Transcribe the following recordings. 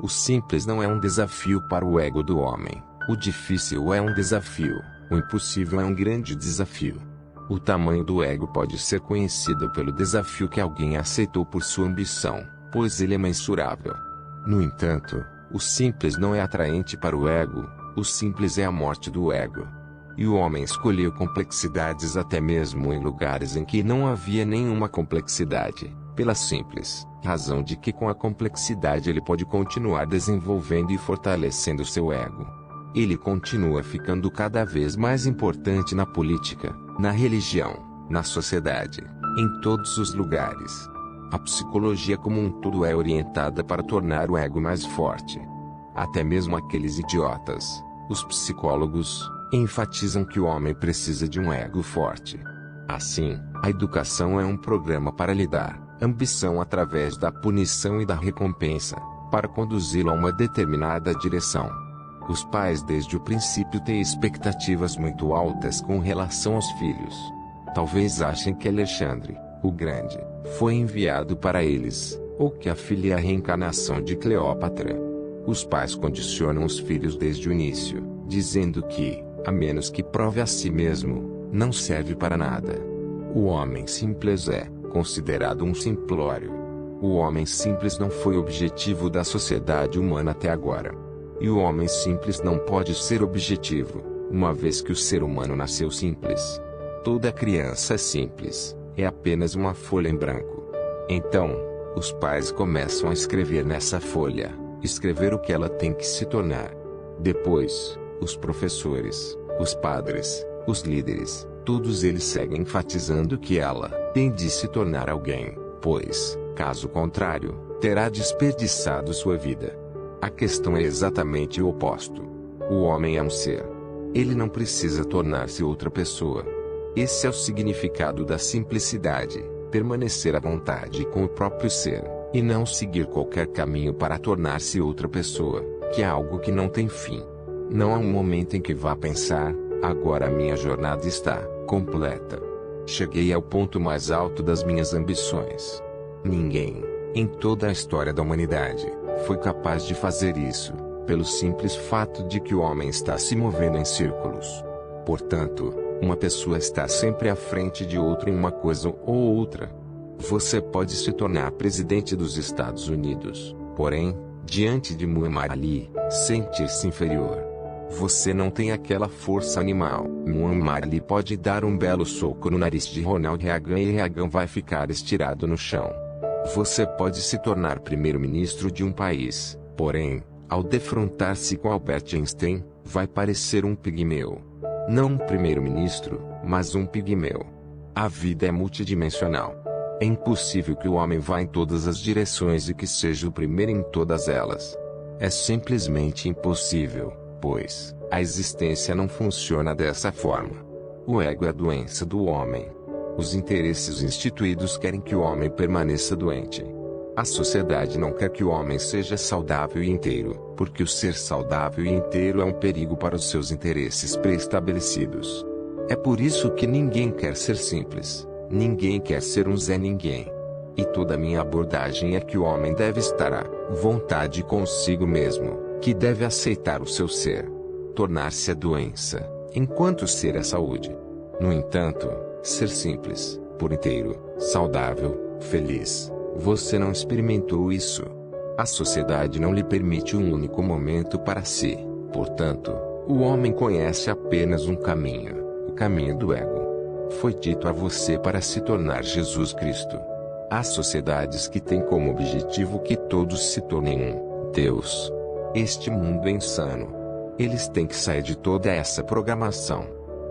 O simples não é um desafio para o ego do homem. O difícil é um desafio. O impossível é um grande desafio. O tamanho do ego pode ser conhecido pelo desafio que alguém aceitou por sua ambição, pois ele é mensurável. No entanto, o simples não é atraente para o ego. O simples é a morte do ego. E o homem escolheu complexidades até mesmo em lugares em que não havia nenhuma complexidade, pela simples razão de que com a complexidade ele pode continuar desenvolvendo e fortalecendo seu ego. Ele continua ficando cada vez mais importante na política, na religião, na sociedade, em todos os lugares. A psicologia como um todo é orientada para tornar o ego mais forte. Até mesmo aqueles idiotas, os psicólogos, enfatizam que o homem precisa de um ego forte. Assim, a educação é um programa para lhe dar ambição através da punição e da recompensa, para conduzi-lo a uma determinada direção. Os pais desde o princípio têm expectativas muito altas com relação aos filhos. Talvez achem que Alexandre, o Grande, foi enviado para eles, ou que a filha é a reencarnação de Cleópatra. Os pais condicionam os filhos desde o início, dizendo que, a menos que prove a si mesmo, não serve para nada. O homem simples é considerado um simplório. O homem simples não foi objetivo da sociedade humana até agora. E o homem simples não pode ser objetivo, uma vez que o ser humano nasceu simples. Toda criança é simples, é apenas uma folha em branco. Então, os pais começam a escrever nessa folha, escrever o que ela tem que se tornar. Depois, os professores, os padres, os líderes, todos eles seguem enfatizando que ela tem de se tornar alguém, pois, caso contrário, terá desperdiçado sua vida. A questão é exatamente o oposto. O homem é um ser. Ele não precisa tornar-se outra pessoa. Esse é o significado da simplicidade, permanecer à vontade com o próprio ser, e não seguir qualquer caminho para tornar-se outra pessoa, que é algo que não tem fim. Não há um momento em que vá pensar, agora minha jornada está completa. Cheguei ao ponto mais alto das minhas ambições. Ninguém, em toda a história da humanidade, foi capaz de fazer isso, pelo simples fato de que o homem está se movendo em círculos. Portanto, uma pessoa está sempre à frente de outra em uma coisa ou outra. Você pode se tornar presidente dos Estados Unidos, porém, diante de Muhammad Ali, sentir-se inferior. Você não tem aquela força animal. Muhammad Ali pode dar um belo soco no nariz de Ronald Reagan e Reagan vai ficar estirado no chão. Você pode se tornar primeiro-ministro de um país, porém, ao defrontar-se com Albert Einstein, vai parecer um pigmeu. Não um primeiro-ministro, mas um pigmeu. A vida é multidimensional. É impossível que o homem vá em todas as direções e que seja o primeiro em todas elas. É simplesmente impossível, pois a existência não funciona dessa forma. O ego é a doença do homem. Os interesses instituídos querem que o homem permaneça doente. A sociedade não quer que o homem seja saudável e inteiro, porque o ser saudável e inteiro é um perigo para os seus interesses pré-estabelecidos. É por isso que ninguém quer ser simples, ninguém quer ser um Zé Ninguém. E toda a minha abordagem é que o homem deve estar à vontade consigo mesmo, que deve aceitar o seu ser, tornar-se a doença, enquanto ser é saúde. No entanto, ser simples, por inteiro, saudável, feliz, você não experimentou isso. A sociedade não lhe permite um único momento para si, portanto, o homem conhece apenas um caminho, o caminho do ego. Foi dito a você para se tornar Jesus Cristo. Há sociedades que têm como objetivo que todos se tornem um Deus. Este mundo é insano. Eles têm que sair de toda essa programação.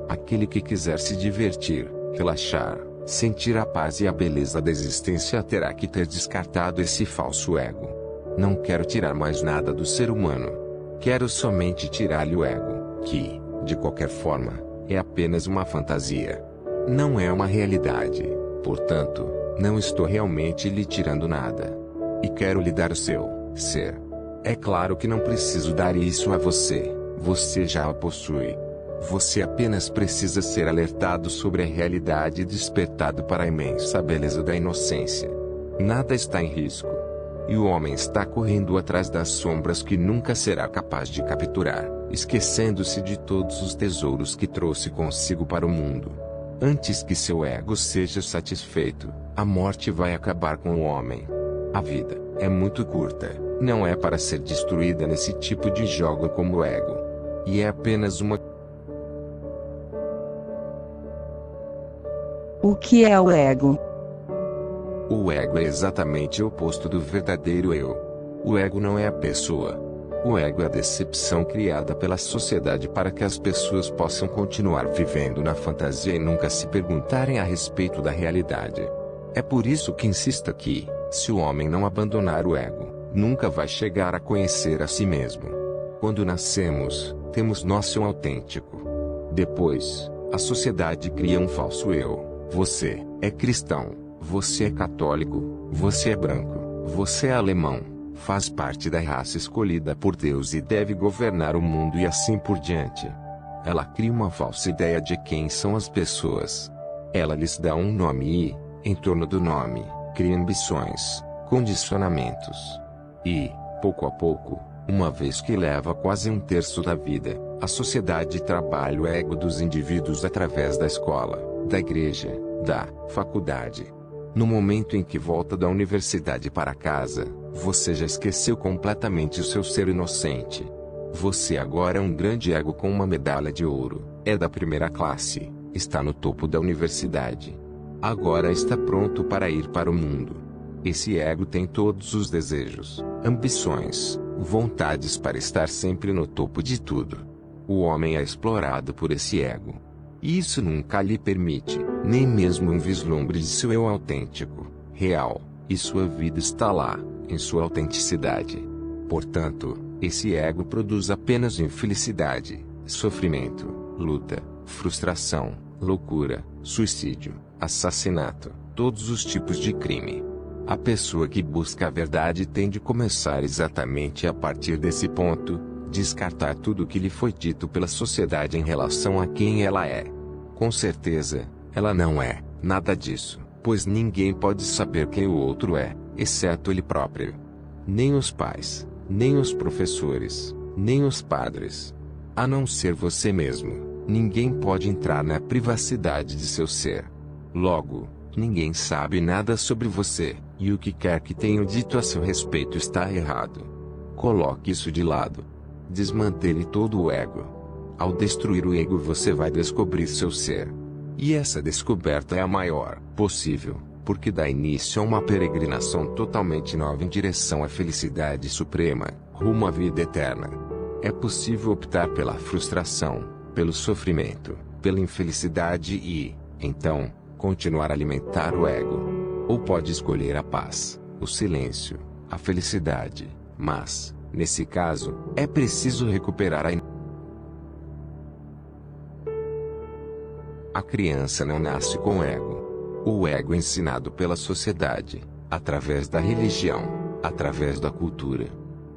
Aquele que quiser se divertir, relaxar, sentir a paz e a beleza da existência terá que ter descartado esse falso ego. Não quero tirar mais nada do ser humano. Quero somente tirar-lhe o ego, que, de qualquer forma, é apenas uma fantasia. Não é uma realidade, portanto, não estou realmente lhe tirando nada. E quero lhe dar o seu ser. É claro que não preciso dar isso a você, você já a possui. Você apenas precisa ser alertado sobre a realidade e despertado para a imensa beleza da inocência. Nada está em risco. E o homem está correndo atrás das sombras que nunca será capaz de capturar, esquecendo-se de todos os tesouros que trouxe consigo para o mundo. Antes que seu ego seja satisfeito, a morte vai acabar com o homem. A vida é muito curta, não é para ser destruída nesse tipo de jogo como o ego. E é apenas uma... O que é o ego? O ego é exatamente o oposto do verdadeiro eu. O ego não é a pessoa. O ego é a decepção criada pela sociedade para que as pessoas possam continuar vivendo na fantasia e nunca se perguntarem a respeito da realidade. É por isso que insisto que, se o homem não abandonar o ego, nunca vai chegar a conhecer a si mesmo. Quando nascemos, temos nosso eu autêntico. Depois, a sociedade cria um falso eu. Você é cristão, você é católico, você é branco, você é alemão, faz parte da raça escolhida por Deus e deve governar o mundo e assim por diante. Ela cria uma falsa ideia de quem são as pessoas. Ela lhes dá um nome e, em torno do nome, cria ambições, condicionamentos. E, pouco a pouco, uma vez que leva quase um terço da vida, a sociedade trabalha o ego dos indivíduos através da escola, da igreja, da faculdade. No momento em que volta da universidade para casa, você já esqueceu completamente o seu ser inocente. Você agora é um grande ego com uma medalha de ouro, é da primeira classe, está no topo da universidade. Agora está pronto para ir para o mundo. Esse ego tem todos os desejos, ambições, vontades para estar sempre no topo de tudo. O homem é explorado por esse ego. E isso nunca lhe permite, nem mesmo um vislumbre de seu eu autêntico, real, e sua vida está lá, em sua autenticidade. Portanto, esse ego produz apenas infelicidade, sofrimento, luta, frustração, loucura, suicídio, assassinato, todos os tipos de crime. A pessoa que busca a verdade tem de começar exatamente a partir desse ponto, descartar tudo o que lhe foi dito pela sociedade em relação a quem ela é. Com certeza, ela não é nada disso, pois ninguém pode saber quem o outro é, exceto ele próprio. Nem os pais, nem os professores, nem os padres. A não ser você mesmo, ninguém pode entrar na privacidade de seu ser. Logo, ninguém sabe nada sobre você, e o que quer que tenham dito a seu respeito está errado. Coloque isso de lado. Desmantele todo o ego. Ao destruir o ego você vai descobrir seu ser. E essa descoberta é a maior possível, porque dá início a uma peregrinação totalmente nova em direção à felicidade suprema, rumo à vida eterna. É possível optar pela frustração, pelo sofrimento, pela infelicidade e, então, continuar a alimentar o ego. Ou pode escolher a paz, o silêncio, a felicidade, mas, nesse caso, é preciso recuperar a criança não nasce com ego. O ego é ensinado pela sociedade, através da religião, através da cultura.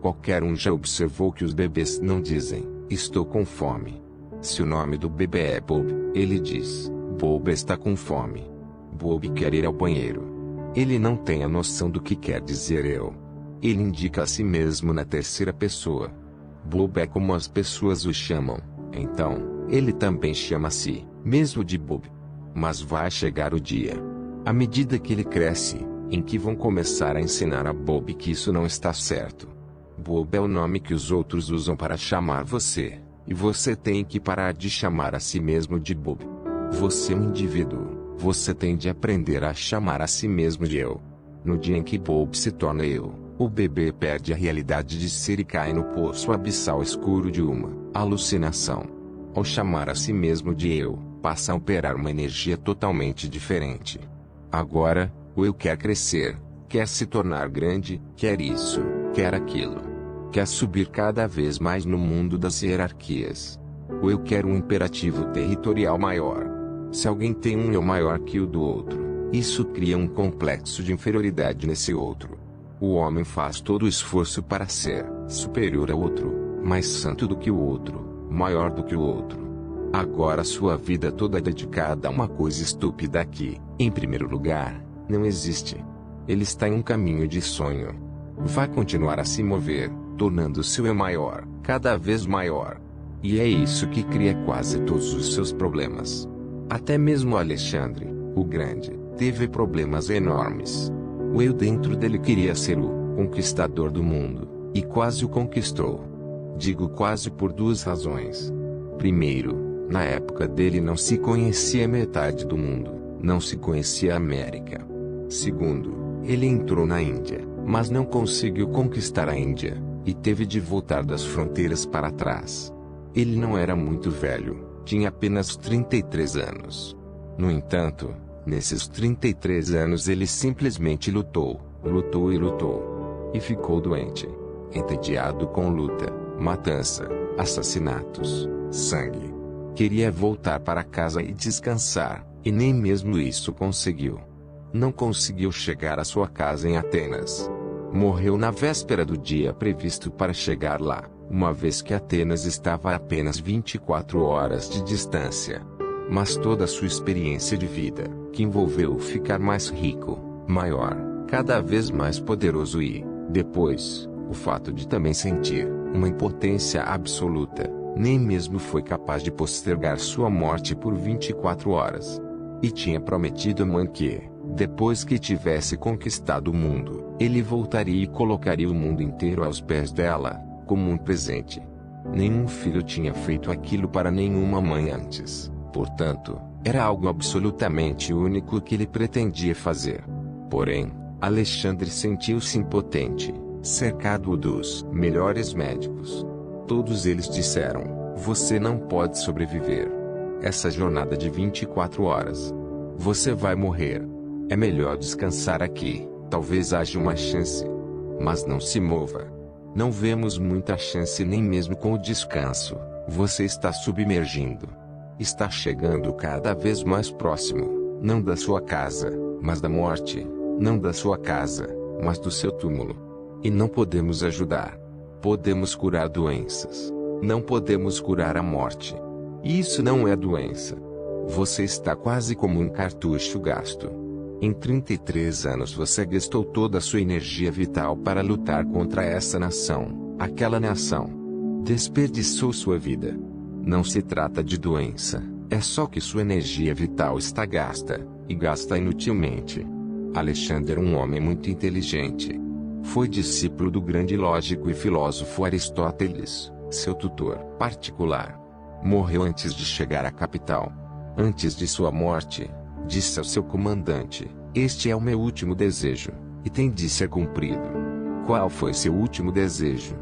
Qualquer um já observou que os bebês não dizem, estou com fome. Se o nome do bebê é Bob, ele diz, Bob está com fome. Bob quer ir ao banheiro. Ele não tem a noção do que quer dizer eu. Ele indica a si mesmo na terceira pessoa. Bob é como as pessoas o chamam, então, ele também chama a si mesmo de Bob. Mas vai chegar o dia, à medida que ele cresce, em que vão começar a ensinar a Bob que isso não está certo. Bob é o nome que os outros usam para chamar você, e você tem que parar de chamar a si mesmo de Bob. Você é um indivíduo, você tem de aprender a chamar a si mesmo de eu. No dia em que Bob se torna eu, o bebê perde a realidade de ser e cai no poço abissal escuro de uma alucinação. Ao chamar a si mesmo de eu, passa a operar uma energia totalmente diferente. Agora, o eu quer crescer, quer se tornar grande, quer isso, quer aquilo. Quer subir cada vez mais no mundo das hierarquias. O eu quer um imperativo territorial maior. Se alguém tem um eu maior que o do outro, isso cria um complexo de inferioridade nesse outro. O homem faz todo o esforço para ser superior ao outro, mais santo do que o outro, maior do que o outro. Agora sua vida toda é dedicada a uma coisa estúpida que, em primeiro lugar, não existe. Ele está em um caminho de sonho. vai continuar a se mover, tornando seu eu maior, cada vez maior. E é isso que cria quase todos os seus problemas. Até mesmo Alexandre, o Grande, teve problemas enormes. O eu dentro dele queria ser o conquistador do mundo, e quase o conquistou. Digo quase por duas razões. Primeiro, na época dele não se conhecia metade do mundo, não se conhecia a América. Segundo, ele entrou na Índia, mas não conseguiu conquistar a Índia, e teve de voltar das fronteiras para trás. Ele não era muito velho, tinha apenas 33 anos. No entanto, nesses 33 anos ele simplesmente lutou, lutou e lutou. E ficou doente, entediado com luta, matança, assassinatos, sangue. Queria voltar para casa e descansar, e nem mesmo isso conseguiu. Não conseguiu chegar à sua casa em Atenas. Morreu na véspera do dia previsto para chegar lá, uma vez que Atenas estava a apenas 24 horas de distância. Mas toda a sua experiência de vida, que envolveu ficar mais rico, maior, cada vez mais poderoso e, depois, o fato de também sentir uma impotência absoluta, nem mesmo foi capaz de postergar sua morte por 24 horas. E tinha prometido a mãe que, depois que tivesse conquistado o mundo, ele voltaria e colocaria o mundo inteiro aos pés dela, como um presente. Nenhum filho tinha feito aquilo para nenhuma mãe antes, portanto, era algo absolutamente único que ele pretendia fazer. Porém, Alexandre sentiu-se impotente, cercado dos melhores médicos. Todos eles disseram: você não pode sobreviver essa jornada de 24 horas. Você vai morrer. É melhor descansar aqui, talvez haja uma chance. Mas não se mova. Não vemos muita chance nem mesmo com o descanso. Você está submergindo. Está chegando cada vez mais próximo, não da sua casa, mas da morte. Não da sua casa, mas do seu túmulo. E não podemos ajudar. Podemos curar doenças. Não podemos curar a morte. Isso não é doença. Você está quase como um cartucho gasto. Em 33 anos você gastou toda a sua energia vital para lutar contra essa nação, aquela nação. Desperdiçou sua vida. Não se trata de doença, é só que sua energia vital está gasta, e gasta inutilmente. Alexandre era um homem muito inteligente. Foi discípulo do grande lógico e filósofo Aristóteles, seu tutor particular. Morreu antes de chegar à capital. Antes de sua morte, disse ao seu comandante: este é o meu último desejo, e tem de ser cumprido. Qual foi seu último desejo?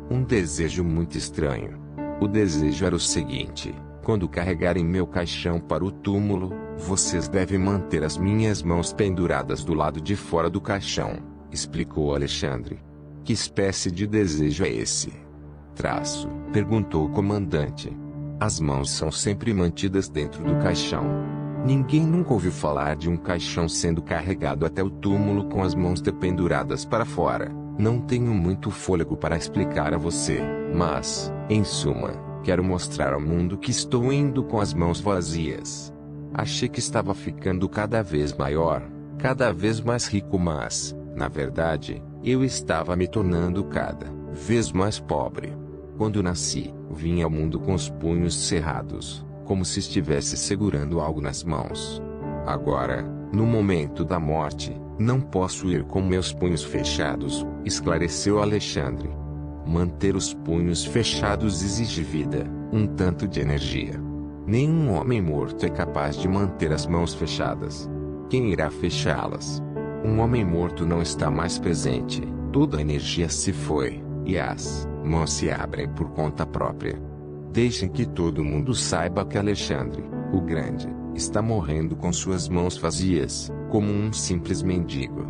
Um desejo muito estranho. O desejo era o seguinte: quando carregarem meu caixão para o túmulo, vocês devem manter as minhas mãos penduradas do lado de fora do caixão, explicou Alexandre. Que espécie de desejo é esse? Perguntou o comandante. As mãos são sempre mantidas dentro do caixão. Ninguém nunca ouviu falar de um caixão sendo carregado até o túmulo com as mãos dependuradas para fora. Não tenho muito fôlego para explicar a você, mas, em suma, quero mostrar ao mundo que estou indo com as mãos vazias. Achei que estava ficando cada vez maior, cada vez mais rico, mas, na verdade, eu estava me tornando cada vez mais pobre. Quando nasci, vim ao mundo com os punhos cerrados, como se estivesse segurando algo nas mãos. Agora, no momento da morte, não posso ir com meus punhos fechados, esclareceu Alexandre. Manter os punhos fechados exige vida, um tanto de energia. Nenhum homem morto é capaz de manter as mãos fechadas. Quem irá fechá-las? Um homem morto não está mais presente, toda a energia se foi, e as mãos se abrem por conta própria. Deixem que todo mundo saiba que Alexandre, o Grande, está morrendo com suas mãos vazias, como um simples mendigo.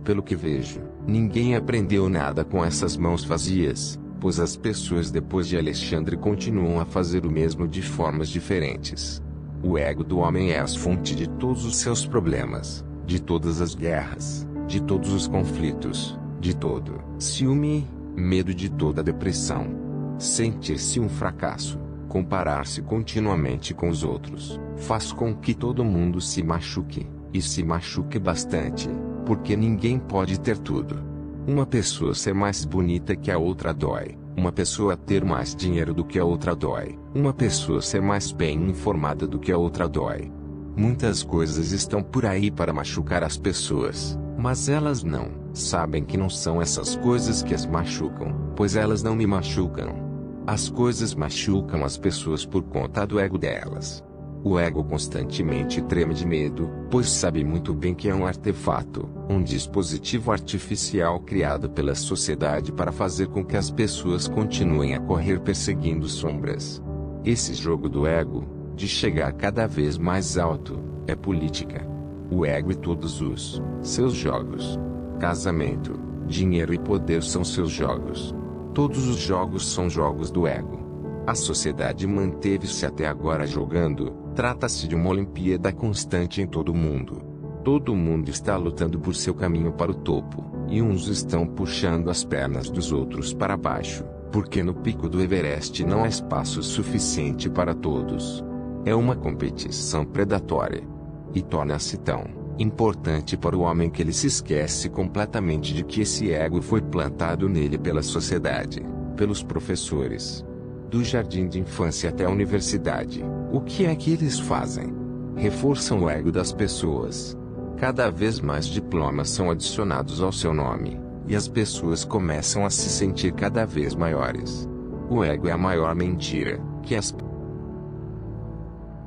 Pelo que vejo, ninguém aprendeu nada com essas mãos vazias, pois as pessoas depois de Alexandre continuam a fazer o mesmo de formas diferentes. O ego do homem é a fonte de todos os seus problemas, de todas as guerras, de todos os conflitos, de todo ciúme, medo, de toda depressão. Sentir-se um fracasso, comparar-se continuamente com os outros, faz com que todo mundo se machuque, e se machuque bastante, porque ninguém pode ter tudo. Uma pessoa ser mais bonita que a outra dói. Uma pessoa ter mais dinheiro do que a outra dói. Uma pessoa ser mais bem informada do que a outra dói. Muitas coisas estão por aí para machucar as pessoas, mas elas não sabem que não são essas coisas que as machucam, pois elas não me machucam. As coisas machucam as pessoas por conta do ego delas. O ego constantemente treme de medo, pois sabe muito bem que é um artefato, um dispositivo artificial criado pela sociedade para fazer com que as pessoas continuem a correr perseguindo sombras. Esse jogo do ego, de chegar cada vez mais alto, é política. O ego e todos os seus jogos. Casamento, dinheiro e poder são seus jogos. Todos os jogos são jogos do ego. A sociedade manteve-se até agora jogando. Trata-se de uma Olimpíada constante em todo o mundo. Todo mundo está lutando por seu caminho para o topo, e uns estão puxando as pernas dos outros para baixo, porque no pico do Everest não há espaço suficiente para todos. É uma competição predatória. E torna-se tão importante para o homem que ele se esquece completamente de que esse ego foi plantado nele pela sociedade, pelos professores. Do jardim de infância até a universidade, o que é que eles fazem? Reforçam o ego das pessoas. Cada vez mais diplomas são adicionados ao seu nome, e as pessoas começam a se sentir cada vez maiores. O ego é a maior mentira que as.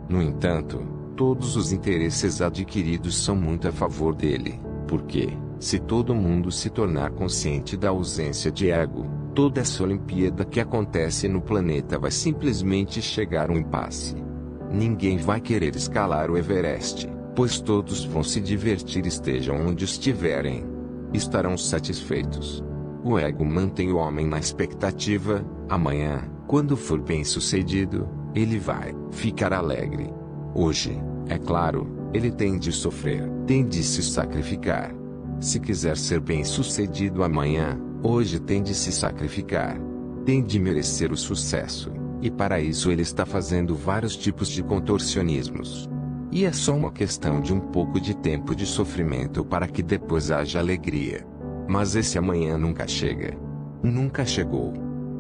No entanto, todos os interesses adquiridos são muito a favor dele, porque, se todo mundo se tornar consciente da ausência de ego, toda essa Olimpíada que acontece no planeta vai simplesmente chegar a um impasse. Ninguém vai querer escalar o Everest, pois todos vão se divertir estejam onde estiverem. Estarão satisfeitos. O ego mantém o homem na expectativa, amanhã, quando for bem-sucedido, ele vai ficar alegre. Hoje, é claro, ele tem de sofrer, tem de se sacrificar. Se quiser ser bem-sucedido amanhã, hoje tem de se sacrificar. Tem de merecer o sucesso, e para isso ele está fazendo vários tipos de contorcionismos. E é só uma questão de um pouco de tempo de sofrimento para que depois haja alegria. Mas esse amanhã nunca chega. Nunca chegou.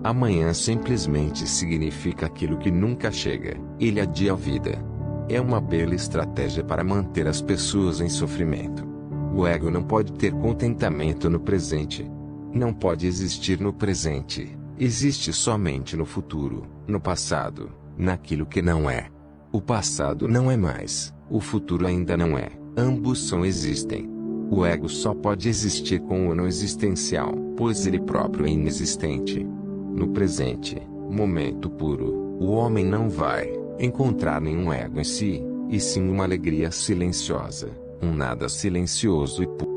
Amanhã simplesmente significa aquilo que nunca chega. Ele adia a vida. É uma bela estratégia para manter as pessoas em sofrimento. O ego não pode ter contentamento no presente. Não pode existir no presente. Existe somente no futuro, no passado, naquilo que não é. O passado não é mais, o futuro ainda não é, ambos são existem. O ego só pode existir com o não existencial, pois ele próprio é inexistente. No presente, momento puro, o homem não vai encontrar nenhum ego em si, e sim uma alegria silenciosa, um nada silencioso e puro.